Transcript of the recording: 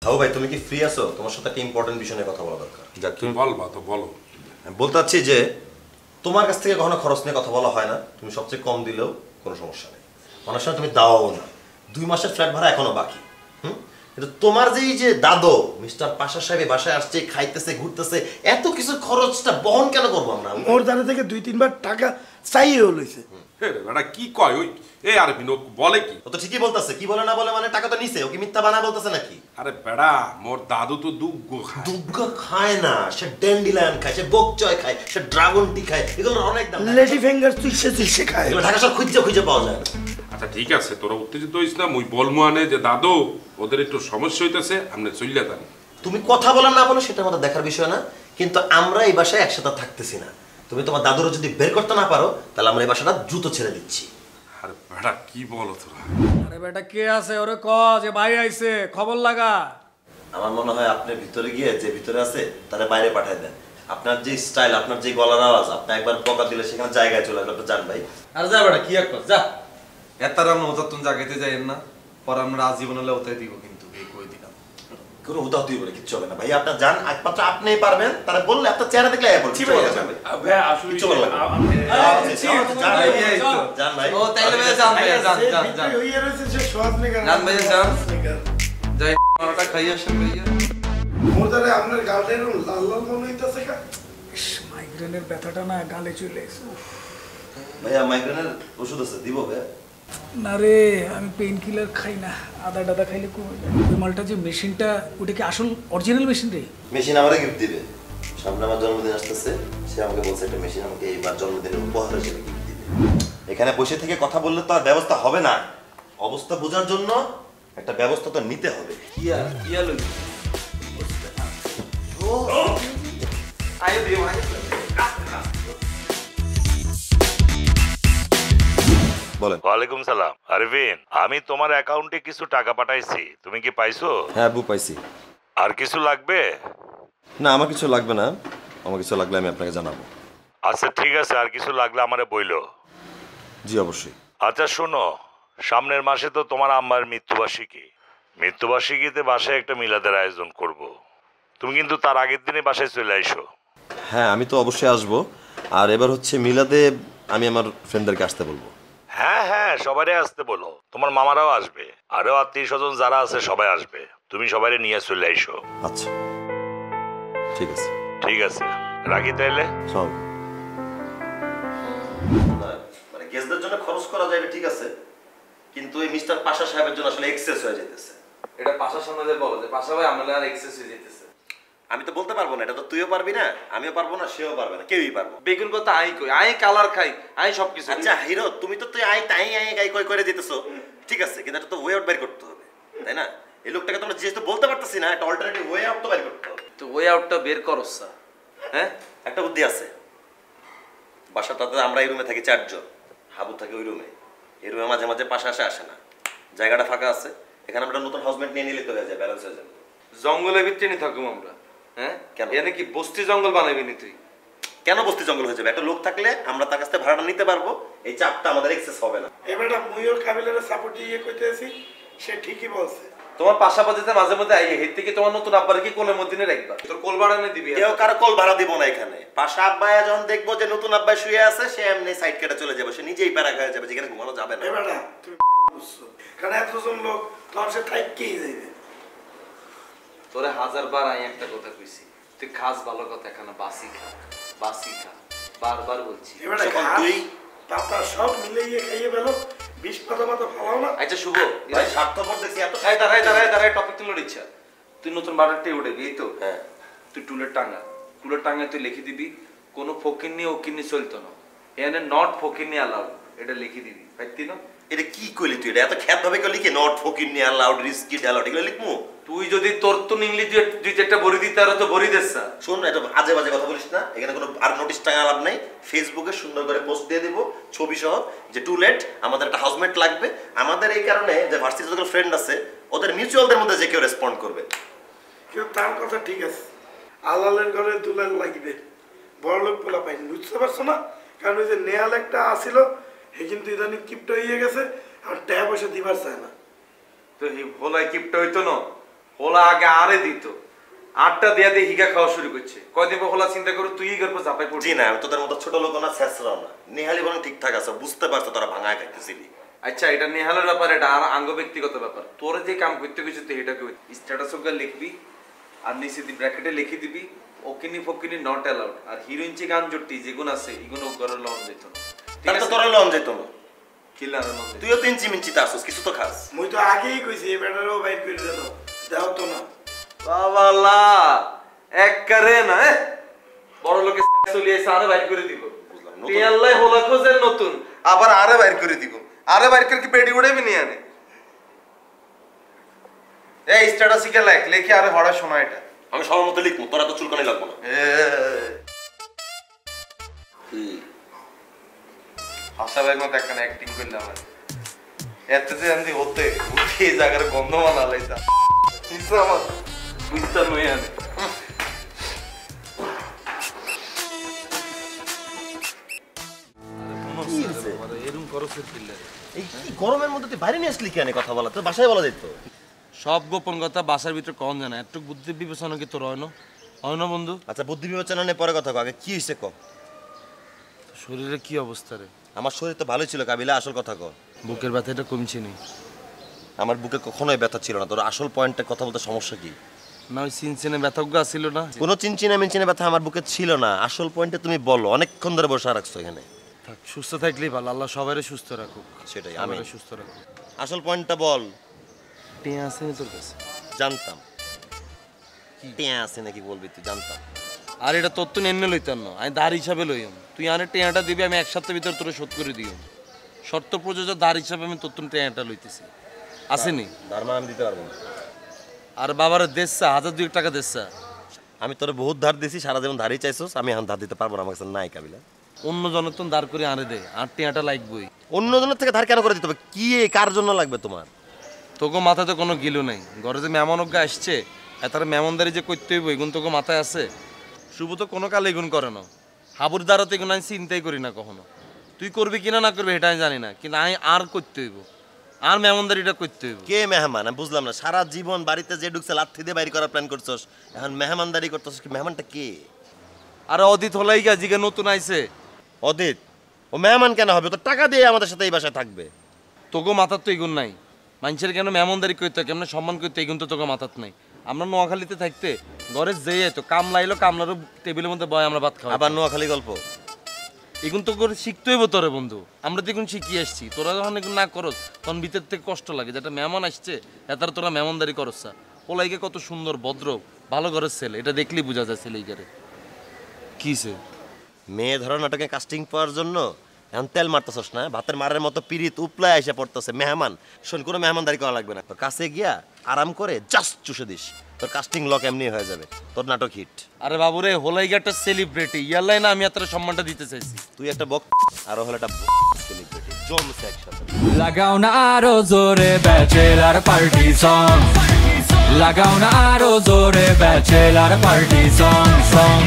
হাবু ভাই তুমি কি ফ্রি আছো? তোমার সাথে একটা ইম্পর্টেন্ট বিষয় নিয়ে কথা বলা দরকার। যাক তুমি বলবা তো বলো। আমি বলতে চাচ্ছি যে তোমার কাছ থেকে কখনো খরচ নিয়ে কথা বলা হয় না, তুমি সবচেয়ে কম দিলেও কোনো সমস্যা নেই, অনেক সময় তুমি দাও না। 2 মাসের ফ্ল্যাট ভাড়া এখনো বাকি। কিন্তু তোমার যে এই যে দাদু মিস্টার পাশা সাহেব বাসায় আসছে, খাইতেছে, ঘুরতেছে, এত কিছু খরচটা বহন কেন করবো আমরা? ওর দ্বারা থেকে 2-3 বার টাকা চাইও লইছে। বেটা কি কয় ওই এই আর বিনো বলে কি? ও তো ঠিকই বলতেছে, কি বলে না বলে মানে টাকা তো নিছে, ও কি মিথ্যা বানা বলতেছে নাকি? আরে বেটা মোর দাদু তো দুগ্গ খায়। দুগ্গ খায় না, সে ড্যান্ডিলায়ন খায়, সে বকচয় খায়, সে ড্রাগন টি খায়, এগুলোর অনেক দাম। লেডি ফিঙ্গার তুইছে খায়, এগুলো ঢাকা শহর খুঁজে পাওয়া যায় না। আচ্ছা ঠিক আছে, তোরা উত্তেজিত হইস না। মুই বলমু আনে যে দাদু ওদের একটু সমস্যা হইতেছে, আপনি চইলা যান। তুমি কথা বলা না বলো সেটা আমাদের দেখার বিষয় না, কিন্তু আমরা এই বাসায় একসাথে থাকতেছি না। তুমি তোমার দাদুর যদি বের করতে না পারো তাহলে আমরা এই বাসাটা দ্রুত ছেড়ে দিচ্ছি। আরে বেটা কি বলো তোরা? আরে বেটা কে আছে ওরে ক যে ভাই আইছে, খবর লাগা। আমার মনে হয় আপনি ভিতরে গিয়ে যে ভিতরে আছে তারা বাইরে পাঠায় দেন। আপনার যে স্টাইল, আপনার যে গলার আওয়াজ, আপনি একবার বকা দিলে সেখানে জায়গায় চলে আসবে। আপনি যান ভাই। আরে যা বেটা কি এক কর যা। এতার আমরা ওতাতুন জায়গাতে যাইেন না, পর আমরা আজীবন হলে ওতাই দিব, কিন্তু এই কই দিলাম কোনো উদাহ তুই বলে কিচ্ছু হবে না ভাই, আপনার যান, একমাত্র আপনিই পারবেন। তারা বললে আপনার চেহারা দেখলে ভাই আসলে কিছু বললাম যান ভাই। ও তাইলে ভাই যান ভাই, যান যান যান হইয়া রইছে সে সোয়াদ নেগার। যান ভাই যান, যাই মারাটা খাই আসেন ভাইয়া। ওর দ্বারা আপনার গালটা লাল লাল মনে হইতাছে কা? মাইগ্রেনের ব্যথাটা না গালে চলে এসে। ভাইয়া মাইগ্রেনের ওষুধ আছে, দিব ভাই? না রে, আমি পেইন কিলার খাই না, আদা টাদা খাইলে কমে যায়। ওই মালটা যে মেশিনটা, ওটা কি আসল অরিজিনাল মেশিন রে? মেশিন আমারে গিফট দিবে, সামনে আমার জন্মদিন আসতেছে, সে আমাকে বলছে একটা মেশিন আমাকে এইবার জন্মদিনের উপহার হিসেবে গিফট দিবে। এখানে বসে থেকে কথা বললে তো আর ব্যবস্থা হবে না, অবস্থা বোঝার জন্য একটা ব্যবস্থা তো নিতে হবে। ইয়া লই ও আয় দিও আয়। বলেন। ওয়ালাইকুম সালাম। আরভিন, আমি তোমার অ্যাকাউন্টে কিছু টাকা পাঠাইছি, তুমি কি পাইছো? হ্যাঁ বু, পাইছি। আর কিছু লাগবে? না আমার কিছু লাগবে না, আমার কিছু লাগলে আমি আপনাকে জানাবো। আচ্ছা ঠিক আছে, আর কিছু লাগলে আমারে বইলো। জি অবশ্যই। আচ্ছা শোনো, সামনের মাসে তো তোমার আম্মার মৃত্যুবার্ষিকীতে বাসায় একটা মিলাদের আয়োজন করব। তুমি কিন্তু তার আগের দিনে বাসায় চলে আইসো। হ্যাঁ আমি তো অবশ্যই আসবো। আর এবার হচ্ছে মিলাদে আমি আমার ফ্রেন্ডদেরকে আসতে বলবো। হ্যাঁ হ্যাঁ, সবারই আসতে বলো, তোমার মামারাও আসবে, আরো আত্মীয় স্বজন যারা আছে সবাই আসবে, তুমি সবাই নিয়ে চলে আইসো। আচ্ছা ঠিক আছে। ঠিক আছে, রাখি তাইলে। মানে গেস্টদের জন্য খরচ করা যাবে ঠিক আছে, কিন্তু এই মিস্টার পাশা সাহেবের জন্য আসলে এক্সেস হয়ে যেতেছে। এটা পাশার সামনে যে বলো যে পাশা ভাই আমলে আর এক্সেস হয়ে যেতেছে। আমি তো বলতে পারবো না, এটা তো তুইও পারবি না, আমিও পারবো না, সেও পারবে না, কেউই পারবো। বেগুন কথা আই কই, আই কালার খাই, আই সবকিছু। আচ্ছা হিরো, তুমি তো তুই আই তাই আই গাই কই করে যেতেছো, ঠিক আছে, কিন্তু এটা তো ওয়ে আউট বের করতে হবে, তাই না? এই লোকটাকে তোমরা যেহেতু বলতে পারতেছি না, একটা অল্টারনেটিভ ওয়ে আউট তো বের করতে হবে। তো ওয়ে আউটটা বের করছ স্যার। হ্যাঁ একটা বুদ্ধি আছে, বাসাটাতে আমরা এই রুমে থাকি 4 জন, হাবু থাকে ওই রুমে, এই রুমে মাঝে মাঝে পাশে আসে না, জায়গাটা ফাঁকা আছে, এখানে আমরা নতুন হাউসমেট নিয়ে নিলে তো হয়ে যায়, ব্যালেন্স হয়ে যাবে। জঙ্গলের ভিতরে নি থাকুম আমরা। হ্যাঁ কেন? এনে কি বস্তি জঙ্গল বানাবি নি তুই? কেন বস্তি জঙ্গল হয়ে যাবে? একটা লোক থাকলে আমরা তার কাছ থেকে ভাড়াটা নিতে পারবো, এই চাপটা আমাদের এক্সেস হবে না। এবারটা মুইও কাবিলারে সাপোর্ট দিয়ে কইতেছি, সে ঠিকই বলছে। তোমার পাশাপাশিতে মাঝে মধ্যে আই হেড থেকে তোমার নতুন আব্বার কি কোলের মধ্যে নিয়ে রাখবা, তোর কোল ভাড়া নিয়ে দিবি। কেউ কারো কোল ভাড়া দিব না এখানে। পাশা আব্বায়া যখন দেখবো যে নতুন আব্বাই শুয়ে আছে, সে এমনি সাইড কেটে চলে যাবে, সে নিজেই প্যারা হয়ে যাবে, যেখানে ঘুমানো যাবে না। এবারটা তুমি বুঝছো, কারণ এতজন লোক তোমার সে থাইকেই যাইবে। তোরে 1000 বার আই একটা কথা কইছি, তুই খাস ভালো কথা, এখানে বাসি খা, বাসি খা, বারবার বলছি। এবারটা তুই পাতা সব মিলিয়ে খাইয়ে ফেলো, 20 পাতা মাথা ফালাও না। আচ্ছা শুভ ভাই স্বার্থপর দেখছি এত। দাঁড়াই টপিক তুলে ইচ্ছা, তুই নতুন বাটারটাই উঠেবি এই তো। হ্যাঁ তুই টুলের টাঙ্গা তুই লিখে দিবি, কোনো ফকির নিয়ে ওকির নিয়ে চলতো না, এখানে নট ফকির নিয়ে অ্যালাউড, এটা লিখে দিবি। পাইতি না? এটা কি কইলি তুই? এটা এত খ্যাত ভাবে কইলি কি? নট ফকির নি অ্যালাউড, রিস্কি অ্যালাউড, এগুলো লিখমু? তুই যদি তোর তো ইংলিশ দুই চারটা বড়ি দিতে আর তো বড়ি দেস। শোন, এটা আজে বাজে কথা বলিস না, এখানে কোনো আর নোটিশ টাকা লাভ নাই। ফেসবুকে সুন্দর করে পোস্ট দিয়ে দিব ছবি সহ যে টু লেট, আমাদের একটা হাউসমেট লাগবে। আমাদের এই কারণে যে ভার্সিটির যতগুলো ফ্রেন্ড আছে, ওদের মিউচুয়ালদের মধ্যে যে কেউ রেসপন্ড করবে। কেউ তার কথা ঠিক আছে, আলালের ঘরে দুলাল লাগবে, বড় লোক পোলা পাইনি, বুঝতে পারছো না? কারণ ওই যে নেয়াল একটা আসিল, হে কিন্তু ইদানিং কিপটা হয়ে গেছে, আর টাকা পয়সা দিবার চায় না। তো এই ভোলাই কিপটা হইতো না, হোলা আগে আরে দিত, 8টা দিয়া দিয়ে হিগা খাওয়া শুরু করছে। কয়দিন পর হোলা চিন্তা করো তুই গল্প চাপাই পড়ছি। জি না, আমি তোদের মতো ছোট লোক না, শেষরাও না। নেহালি বরং ঠিকঠাক আছে, বুঝতে পারছো তোরা ভাঙায় খাইতেছিলি। আচ্ছা এটা নেহালের ব্যাপার, এটা আর আঙ্গ ব্যক্তিগত ব্যাপার। তোর যে কাম করতে গেছিস তুই এটাকে স্ট্যাটাস ওকে লিখবি আর নিচে ব্র্যাকেটে লিখে দিবি ওকিনি ফকিনি নট অ্যালাউড। আর হিরোইনচি গান জটি যেগুলো আছে এগুলো ঘরে লন যেত না, ঠিক আছে? তোরা লন যেত না, কিলার লন যেত। তুইও 3 মিনিট আসছিস, কিছু তো খাস। মুই তো আগেই কইছি এই ব্যাটারও বাইর করে দাও, দাও তো না। বাবালা এক করে না, বড় লোকে চলিয়ে এসে আরে বাইর করে দিব। টিয়াল্লাই হোলা খোঁজের নতুন, আবার আরে বাইর করে দিব। আরে বাইর করে কি পেডি উড়াবি নিয়ে আনে? এই স্ট্যাটাস কে লেখে আরে হড়া শোনা এটা। আমি সবার মতো লিখবো, তোরা তো চুলকানি লাগবো না। হাসা ভাইয়ের মতো একখানে অ্যাক্টিং করলাম আর এত যে আমি হতে উঠে এই জায়গার গন্ধ মানালাইতাম ইসা আমার বুঝতে নই আনে। এই কি গরমের মধ্যে তুই বাইরে নিয়ে আসলি কেন কথা বলা? তোর বাসায় বলা যেত। সব গোপন কথা বাসার ভিতরে কম জানা, একটু বুদ্ধি বিবেচনা কি তোর হয় না বন্ধু? আচ্ছা বুদ্ধি বিবেচনা নিয়ে পরে কথা কও, আগে কি হইছে কও। শরীরে কি অবস্থা রে? আমার শরীর তো ভালোই ছিল কাবিলা, আসল কথা কও। বুকের ব্যথাটা কমছে নি? আমার বুকে কখনোই ব্যথা ছিল না। তোর আসল পয়েন্টে কথা বলতে সমস্যা কি? না ওই চিনচিনে ব্যথাগুলো ছিল না? কোনো চিনচিনা মিনচিনে ব্যথা আমার বুকে ছিল না। আসল পয়েন্টে তুমি বলো, অনেকক্ষণ ধরে বসে রাখছো এখানে। থাক, সুস্থ থাকলেই ভালো, আল্লাহ সবাইরে সুস্থ রাখুক। সেটাই, আমি আমিন। সুস্থ রাখুক। আসল পয়েন্টটা বল। টিয়া আছে নি তোর কাছে? জানতাম টিয়া আছে নাকি বলবি তুই, জানতাম। আর এটা তোর তো এনে লইতাম না, আমি ধার হিসাবে লইম। তুই আরে টিয়াটা দিবি, আমি 1 সপ্তাহের ভিতর তোর শোধ করে দিই। শর্ত প্রযোজ্য ধার হিসাবে আমি তোর টিয়াটা লইতেছি, আসেনি? ধারমা আমি দিতে পারবো না। আর বাবার দেশা 1000-2 টাকা দেশা। আমি তোর বহুত ধার দিছি, সারা জীবন ধারই চাইছোস। আমি এখন ধার দিতে পারবো না, আমার কাছে নাই কাবিলা। অন্য জনের তো দাঁড় করে আনে দে, আর টিয়াটা লাগবই। অন্য জনের থেকে ধার কেন করে দিতে হবে? কি কার জন্য লাগবে তোমার? তোকে মাথাতে কোনো গিলু নাই। ঘরে যে মেহমানজ্ঞ আসছে তার মেহমানদারি যে করতে হইব এগুন তোকে মাথায় আছে? শুভ তো কোনো কালে এগুন করে না। হাবুর দ্বারাতে এগুলো আমি চিন্তাই করি না কখনো। তুই করবি কিনা না করবি এটা আমি জানি না, কিন্তু আমি আর করতে হইব, আর মেহমানদারিটা করতে হইব। কে মেহমান? আমি বুঝলাম না। সারা জীবন বাড়িতে যে ঢুকছে লাথি দিয়ে বাইরে করার প্ল্যান করছস, এখন মেহমানদারি করতেছস। কি মেহমানটা কে? আর অদিত হলাই গা জিগে নতুন আইছে। অদিত? ও মেহমান কেন হবে? তো টাকা দিয়ে আমাদের সাথে এই বাসায় থাকবে। তোকে মাথার তো এগুন নাই। মানুষের কেন মেহমানদারি করতে হয়, কেমন সম্মান করতে এগুন তো তোকে মাথাত নাই। আমরা নোয়াখালীতে থাকতে ঘরে যেয়ে তো কাম লাইলো, কামলারও টেবিলের মধ্যে বয় আমরা ভাত খাওয়া। আবার নোয়াখালী গল্প? এগুন তো করে শিখতে হইব তোরে বন্ধু। আমরা তো এগুন শিখিয়ে আসছি, তোরা যখন এগুন না করস তখন ভিতর থেকে কষ্ট লাগে। যেটা মেহমান আসছে এতার তোরা মেহমানদারি করস। ওলাইকে কত সুন্দর ভদ্র ভালো ঘরের ছেলে, এটা দেখলেই বোঝা যায় ছেলে ঘরে কিছে। মেয়ে ধরো নাটকে কাস্টিং পাওয়ার জন্য এখন তেল মারতেছস না? ভাতের মারের মতো পিরিত উপলায় এসে পড়তেছে মেহমান। শোন, কোনো মেহমানদারি করা লাগবে না। তোর কাছে গিয়া আরাম করে জাস্ট চুষে দিস, তোর কাস্টিং লক এমনি হয়ে যাবে, তোর নাটক হিট। আরে বাবুরে, হোলাইগা একটা সেলিব্রিটি, ইয়াল্লাই না আমি এত সম্মানটা দিতে চাইছি। তুই একটা বক আর হলো একটা সেলিব্রিটি, জমছে একসাথে। লাগাও না আরো জোরে ব্যাচেলার পার্টি সং, লাগাও না আরো জোরে ব্যাচেলার পার্টি সং।